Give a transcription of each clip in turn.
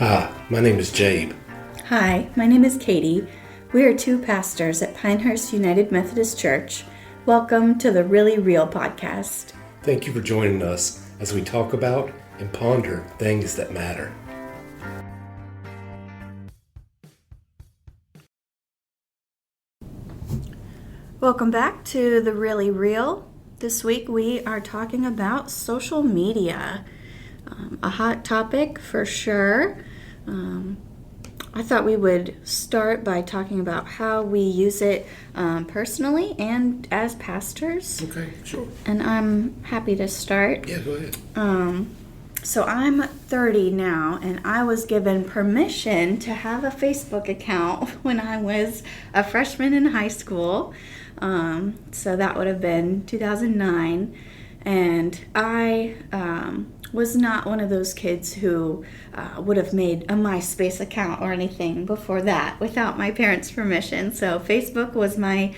Hi, my name is Jabe. Hi, my name is Katie. We are two pastors at Pinehurst United Methodist Church. Welcome to the Really Real podcast. Thank you for joining us as we talk about and ponder things that matter. Welcome back to the Really Real. This week we are talking about social media. A hot topic for sure. I thought we would start by talking about how we use it personally and as pastors. Okay, sure. And I'm happy to start. Yeah, go ahead. So I'm 30 now, and I was given permission to have a Facebook account when I was a freshman in high school. So that would have been 2009. And I was not one of those kids who would have made a MySpace account or anything before that without my parents' permission. So Facebook was my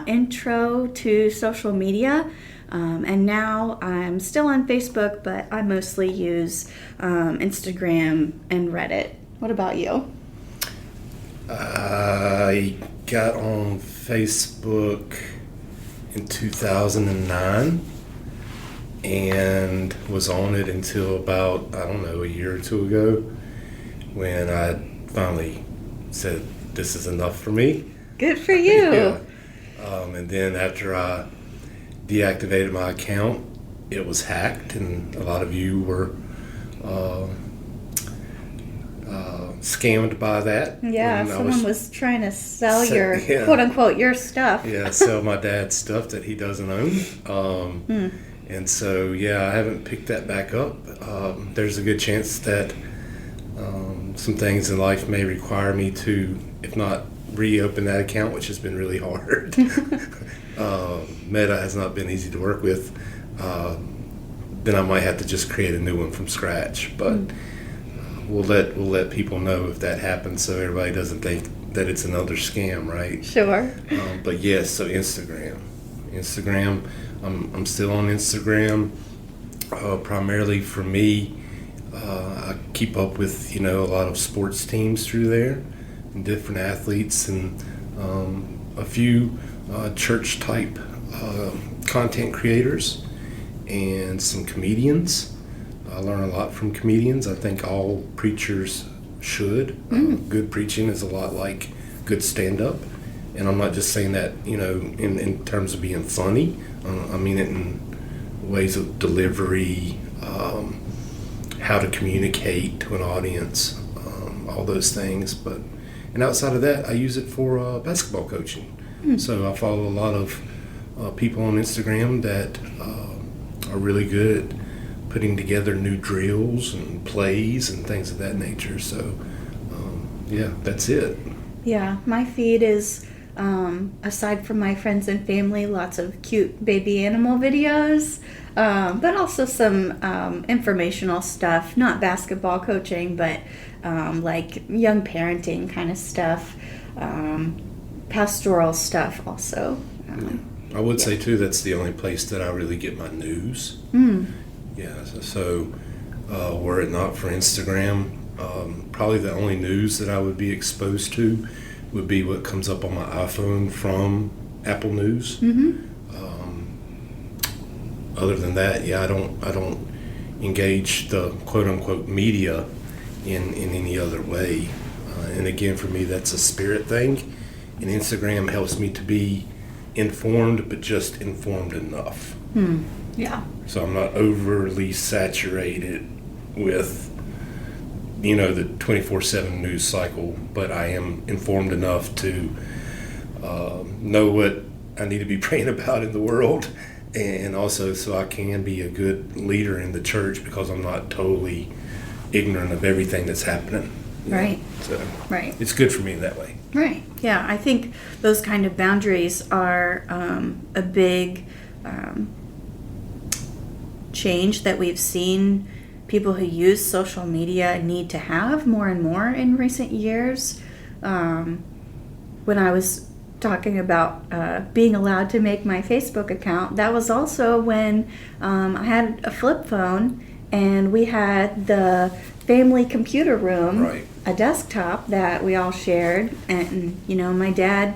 intro to social media. And now I'm still on Facebook, but I mostly use Instagram and Reddit. What about you? I got on Facebook in 2009 and was on it until about, a year or two ago when I finally said, this is enough for me. Good for you. Yeah. And then after I deactivated my account, it was hacked, and a lot of you were scammed by that. Yeah, someone was trying to sell your yeah. quote unquote your stuff. Yeah, sell my dad's stuff that he doesn't own. And so, I haven't picked that back up. There's a good chance that some things in life may require me to, if not reopen that account, which has been really hard. Meta has not been easy to work with. Then I might have to just create a new one from scratch. But we'll let people know if that happens, so everybody doesn't think that it's another scam, right? Sure. But yes, so Instagram. I'm still on Instagram. Primarily for me, I keep up with a lot of sports teams through there, and different athletes, and a few church type content creators, and some comedians. I learn a lot from comedians. I think all preachers should. Good preaching is a lot like good stand-up. And I'm not just saying that, in terms of being funny. I mean it in ways of delivery, how to communicate to an audience, all those things. And outside of that, I use it for basketball coaching. So I follow a lot of people on Instagram that are really good at putting together new drills and plays and things of that nature. So, that's it. Yeah, my feed is, aside from my friends and family, lots of cute baby animal videos, but also some informational stuff, not basketball coaching, but like young parenting kind of stuff, pastoral stuff also. I would say, too, that's the only place that I really get my news. Yeah, so were it not for Instagram, probably the only news that I would be exposed to would be what comes up on my iPhone from Apple News. Other than that, I don't engage the quote-unquote media in any other way. And again, for me, that's a spirit thing. And Instagram helps me to be informed, but just informed enough. Yeah. So I'm not overly saturated with, the 24/7 news cycle, but I am informed enough to know what I need to be praying about in the world, and also so I can be a good leader in the church because I'm not totally ignorant of everything that's happening. Right. So Right. it's good for me in that way. Right. Yeah, I think those kind of boundaries are a big change that we've seen people who use social media need to have more and more in recent years. When I was talking about being allowed to make my Facebook account, that was also when I had a flip phone and we had the family computer room, Right. a desktop that we all shared. And, my dad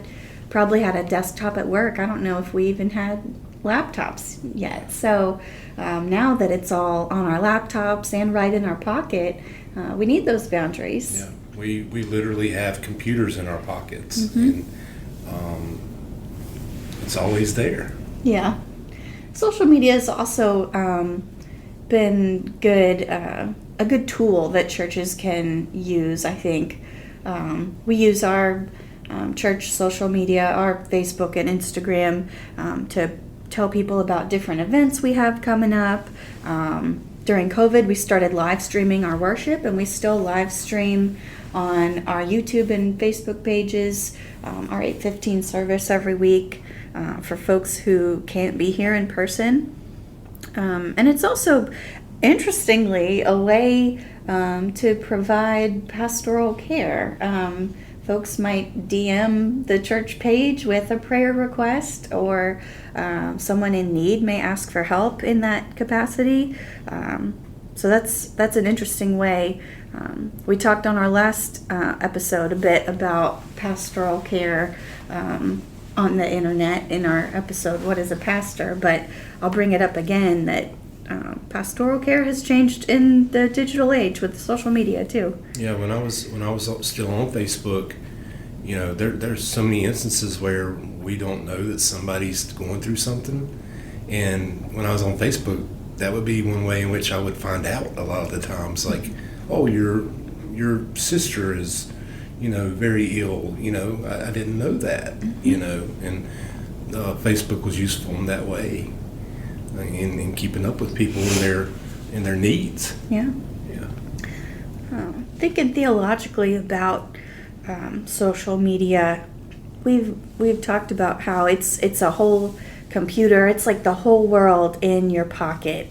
probably had a desktop at work. I don't know if we even had laptops yet. So now that it's all on our laptops and right in our pocket, we need those boundaries. Yeah, we literally have computers in our pockets, Mm-hmm. and it's always there. Yeah. Social media has also been good, a good tool that churches can use, I think. We use our church social media, our Facebook and Instagram, to tell people about different events we have coming up. During COVID, we started live streaming our worship, and we still live stream on our YouTube and Facebook pages, our 8:15 service every week for folks who can't be here in person. And it's also, interestingly, a way to provide pastoral care. Folks might DM the church page with a prayer request, or someone in need may ask for help in that capacity. So that's an interesting way. We talked on our last episode a bit about pastoral care on the internet in our episode, What is a Pastor? But I'll bring it up again that pastoral care has changed in the digital age with social media too. Yeah, when I was still on Facebook, there's so many instances where we don't know that somebody's going through something, and when I was on Facebook, that would be one way in which I would find out a lot of the times, like, oh, your sister is, very ill. I didn't know that. And Facebook was useful in that way, in keeping up with people in their needs. Yeah. Yeah. Thinking theologically about social media, we've talked about how it's a whole computer. It's like the whole world in your pocket.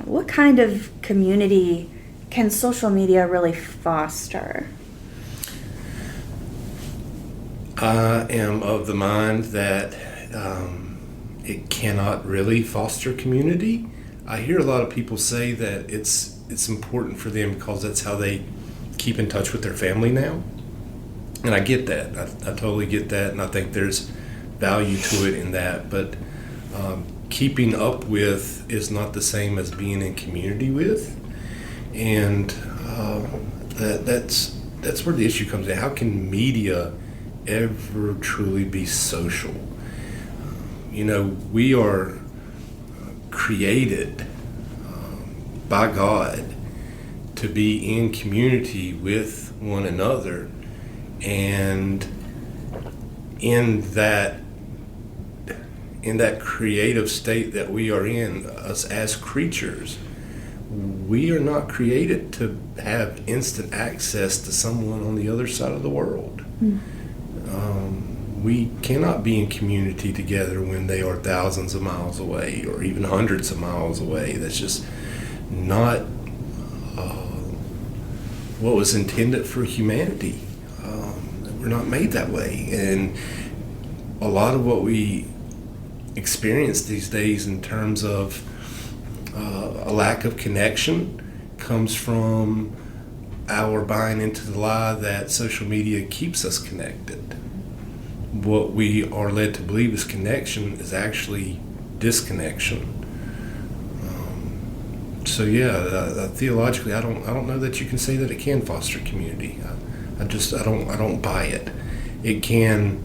What kind of community can social media really foster? I am of the mind that it cannot really foster community. I hear a lot of people say that it's important for them because that's how they keep in touch with their family now. And I get that. I totally get that, and I think there's value to it in that. But keeping up with is not the same as being in community with. And that's where the issue comes in. How can media ever truly be social? We are created by God to be in community with one another, and in that creative state that we are in, us as creatures, we are not created to have instant access to someone on the other side of the world. We cannot be in community together when they are thousands of miles away or even hundreds of miles away. That's just not what was intended for humanity. We're not made that way. And a lot of what we experience these days in terms of a lack of connection comes from our buying into the lie that social media keeps us connected. What we are led to believe is connection is actually disconnection. So yeah, theologically, I don't know that you can say that it can foster community. I don't buy it. It can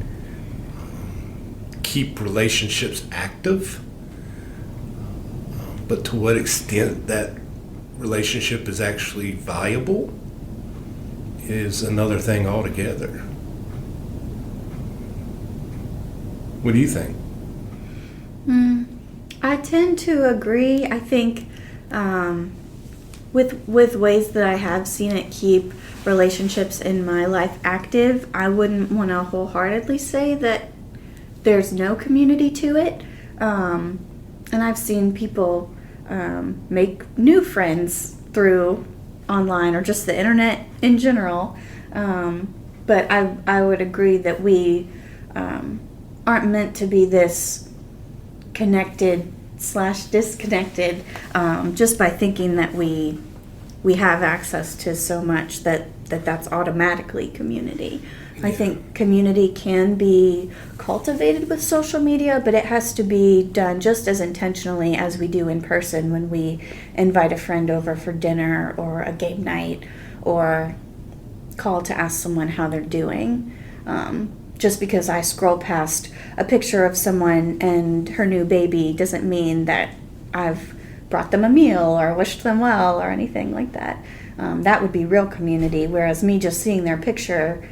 keep relationships active, but to what extent that relationship is actually viable is another thing altogether. What do you think? I tend to agree. I think with ways that I have seen it keep relationships in my life active, I wouldn't want to wholeheartedly say that there's no community to it. And I've seen people make new friends through online or just the internet in general. But I would agree that we aren't meant to be this connected / disconnected, just by thinking that we have access to so much that's automatically community. I think community can be cultivated with social media, but it has to be done just as intentionally as we do in person when we invite a friend over for dinner or a game night or call to ask someone how they're doing. Just because I scroll past a picture of someone and her new baby doesn't mean that I've brought them a meal or wished them well or anything like that. That would be real community, whereas me just seeing their picture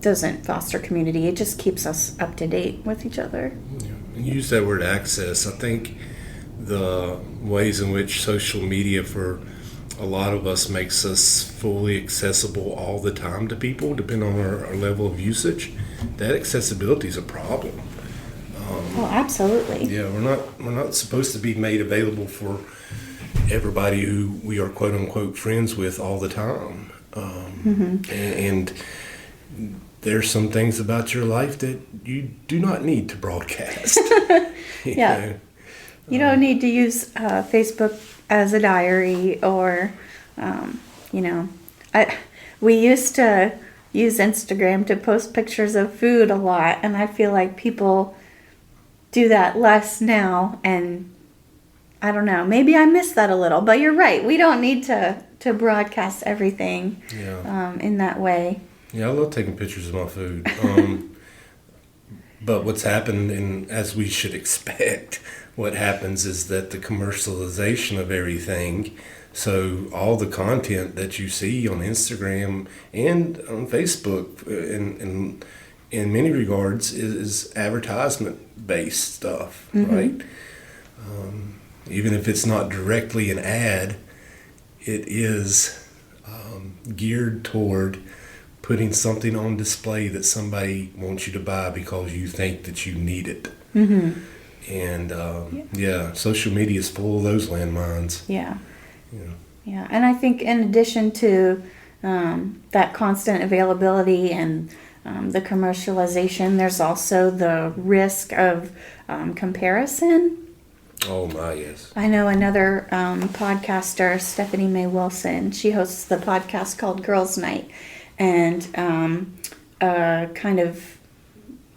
doesn't foster community. It just keeps us up to date with each other. Yeah. And use that word access. I think the ways in which social media for a lot of us makes us fully accessible all the time to people, depending on our level of usage, that accessibility is a problem. Oh, absolutely. Yeah, we're not supposed to be made available for everybody who we are quote unquote friends with all the time. And there's some things about your life that you do not need to broadcast. Yeah. You don't need to use Facebook as a diary or, we used to use Instagram to post pictures of food a lot, and I feel like people do that less now, and I don't know, maybe I miss that a little, but you're right. We don't need to broadcast everything in that way. Yeah, I love taking pictures of my food. But what's happened, and as we should expect, what happens is that the commercialization of everything, so all the content that you see on Instagram and on Facebook in many regards is advertisement-based stuff, right? Even if it's not directly an ad, it is geared toward putting something on display that somebody wants you to buy because you think that you need it. And social media is full of those landmines. Yeah, and I think in addition to that constant availability and the commercialization, there's also the risk of comparison. Oh my, yes. I know another podcaster, Stephanie Mae Wilson. She hosts the podcast called Girls Night, and a kind of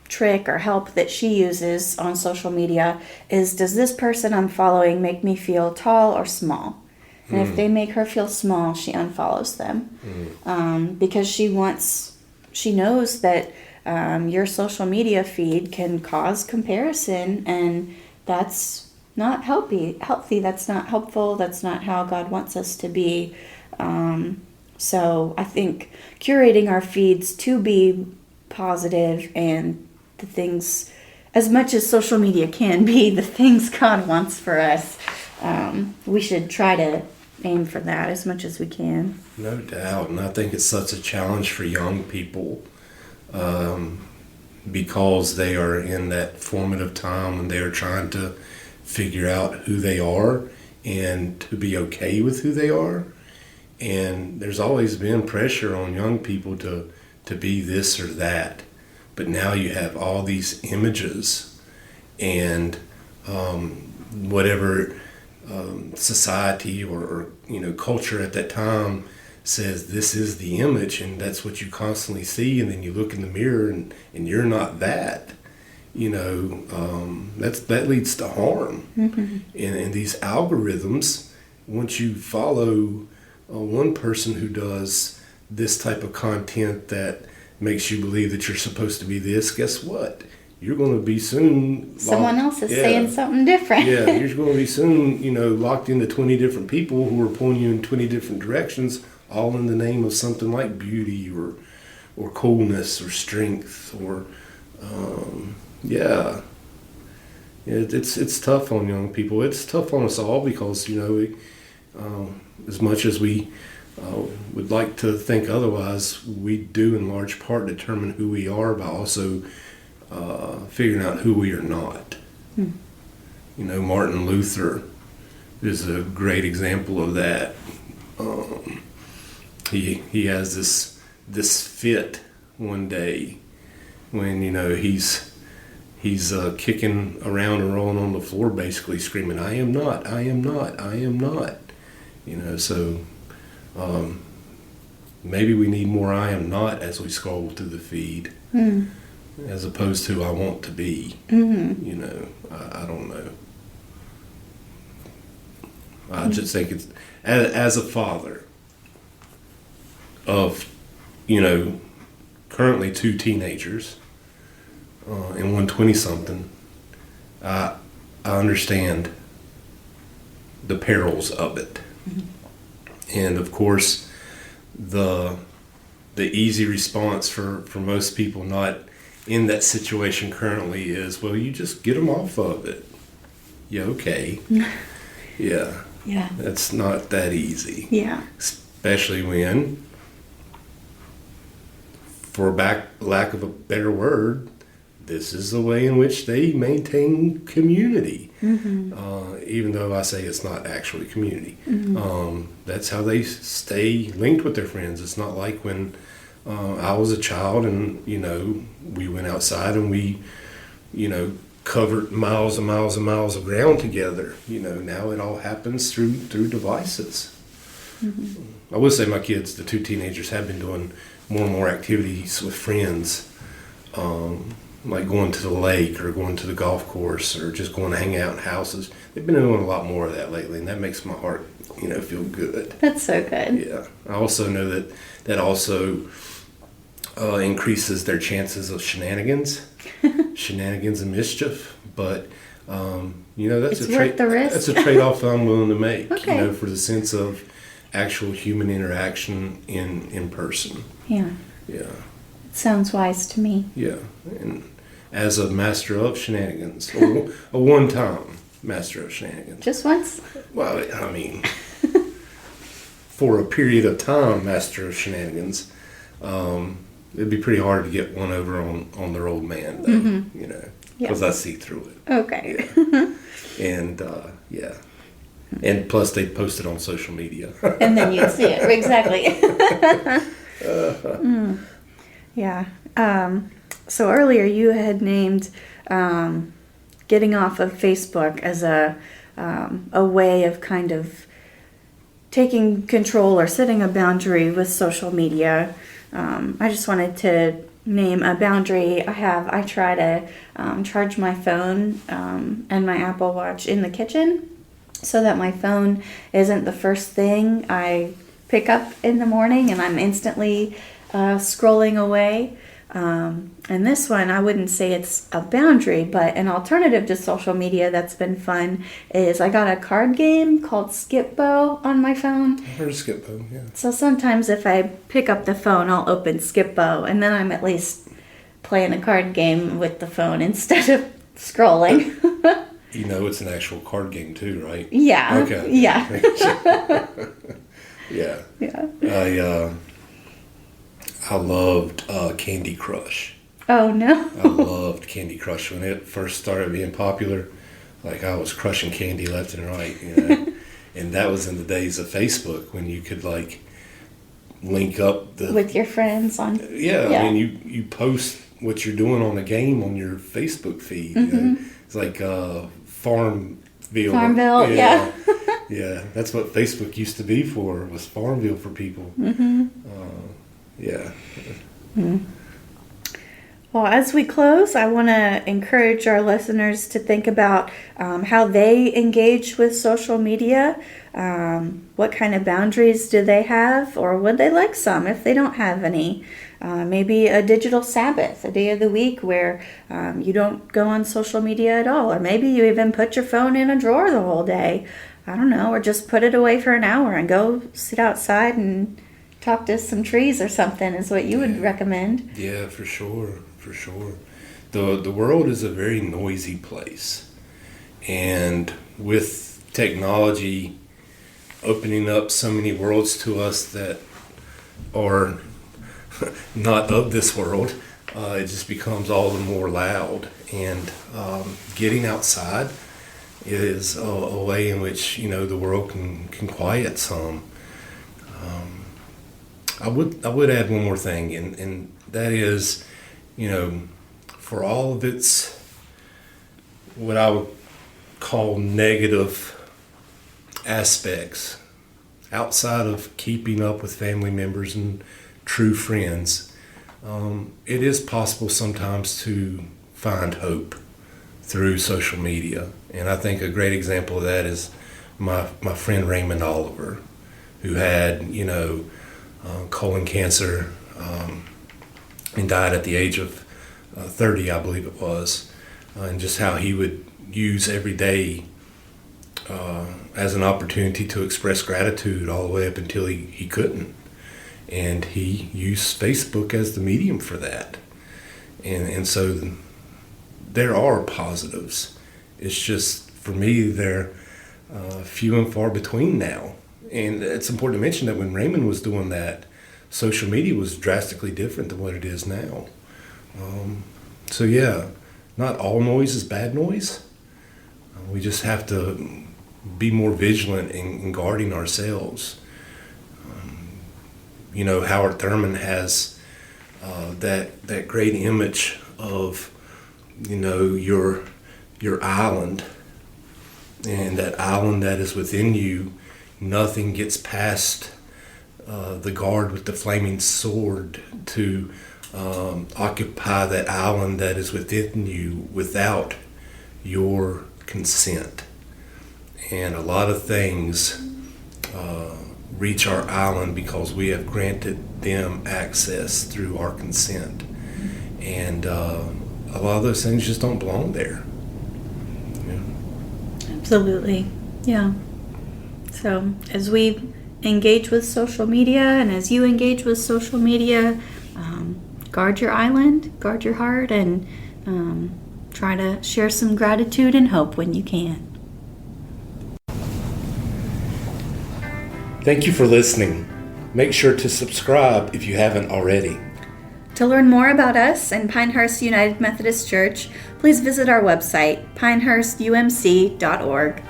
trick or help that she uses on social media is, does this person I'm following make me feel tall or small? And if they make her feel small, she unfollows them, because she knows that your social media feed can cause comparison, and that's not healthy. That's not helpful. That's not how God wants us to be. So I think curating our feeds to be positive and the things, as much as social media can be, the things God wants for us, we should try to aim for that as much as we can. No doubt. And I think it's such a challenge for young people because they are in that formative time when they are trying to figure out who they are and to be okay with who they are. And there's always been pressure on young people to be this or that. But now you have all these images and whatever society or culture at that time says this is the image, and that's what you constantly see, and then you look in the mirror and you're not that. That leads to harm. And these algorithms, once you follow one person who does this type of content that makes you believe that you're supposed to be this, guess what? You're going to be soon someone else is saying something different. You're going to be soon, locked into 20 different people who are pulling you in 20 different directions, all in the name of something like beauty or coolness or strength or It's tough on young people. It's tough on us all because as much as we would like to think otherwise, we do in large part determine who we are by also figuring out who we are not. Martin Luther is a great example of that. He has this fit one day when he's he's kicking around and rolling on the floor, basically screaming, "I am not, I am not, I am not." So maybe we need more "I am not" as we scroll through the feed, as opposed to "I want to be." I don't know. I just think it's, as a father of, currently 2 teenagers and one 20-something, I understand the perils of it. And of course, the easy response for most people not in that situation currently is, well, you just get them off of it. Yeah, okay. Yeah. Yeah. That's not that easy. Yeah. Especially when, for lack of a better word, this is the way in which they maintain community. Even though I say it's not actually community. That's how they stay linked with their friends. It's not like when I was a child and, we went outside and we, covered miles and miles and miles of ground together. Now it all happens through devices. I would say my kids, the 2 teenagers, have been doing more and more activities with friends, like going to the lake or going to the golf course or just going to hang out in houses. They've been doing a lot more of that lately, and that makes my heart, feel good. That's so good. Yeah. I also know that also increases their chances of shenanigans and mischief. But that's It's worth the risk. That's a trade-off I'm willing to make. Okay. For the sense of actual human interaction in person. Yeah. Yeah. It sounds wise to me. Yeah. And as a master of shenanigans, or a one-time master of shenanigans. Just once? Well, I mean, for a period of time, master of shenanigans. It'd be pretty hard to get one over on their old man, though, because I see through it. Okay. And, yeah. And plus, they post it on social media. And then you'd see it. Exactly. Yeah. So earlier you had named getting off of Facebook as a way of kind of taking control or setting a boundary with social media. I just wanted to name a boundary I have. I try to charge my phone and my Apple Watch in the kitchen so that my phone isn't the first thing I pick up in the morning and I'm instantly scrolling away. And this one, I wouldn't say it's a boundary, but an alternative to social media that's been fun is I got a card game called Skip-Bo on my phone. I heard of Skip-Bo, yeah. So sometimes if I pick up the phone, I'll open Skip-Bo, and then I'm at least playing a card game with the phone instead of scrolling. It's an actual card game too, right? Yeah. Okay. Yeah. Yeah. Yeah. I loved Candy Crush. Oh, no. I loved Candy Crush when it first started being popular. Like, I was crushing candy left and right, And that was in the days of Facebook when you could, like, link up with your friends on... Yeah. I mean, you post what you're doing on the game on your Facebook feed. It's like Farmville. Farmville, yeah. Yeah, that's what Facebook used to be for, was Farmville for people. Yeah. Well, as we close, I want to encourage our listeners to think about how they engage with social media. What kind of boundaries do they have, or would they like some if they don't have any? Maybe a digital Sabbath, a day of the week where you don't go on social media at all. Or maybe you even put your phone in a drawer the whole day. I don't know, or just put it away for an hour and go sit outside and talk to some trees or something is what you would recommend. Yeah, for sure. The world is a very noisy place. And with technology opening up so many worlds to us that are not of this world, it just becomes all the more loud. And getting outside is a way in which, the world can quiet some. I would add one more thing, and that is, for all of its what I would call negative aspects outside of keeping up with family members and true friends. It is possible sometimes to find hope through social media, and I think a great example of that is my friend Raymond Oliver, who had colon cancer and died at the age of 30, I believe it was, and just how he would use every day as an opportunity to express gratitude all the way up until he couldn't. And he used Facebook as the medium for that. And so there are positives. It's just, for me, they're few and far between now. And it's important to mention that when Raymond was doing that, social media was drastically different than what it is now. So yeah, not all noise is bad noise. We just have to be more vigilant in guarding ourselves. Howard Thurman has that great image of your island, and that island that is within you. Nothing gets past the guard with the flaming sword to occupy that island that is within you without your consent. And a lot of things reach our island because we have granted them access through our consent. And a lot of those things just don't belong there. Absolutely. Yeah. So as we engage with social media, and as you engage with social media, guard your island, guard your heart, and try to share some gratitude and hope when you can. Thank you for listening. Make sure to subscribe if you haven't already. To learn more about us and Pinehurst United Methodist Church, please visit our website, pinehurstumc.org.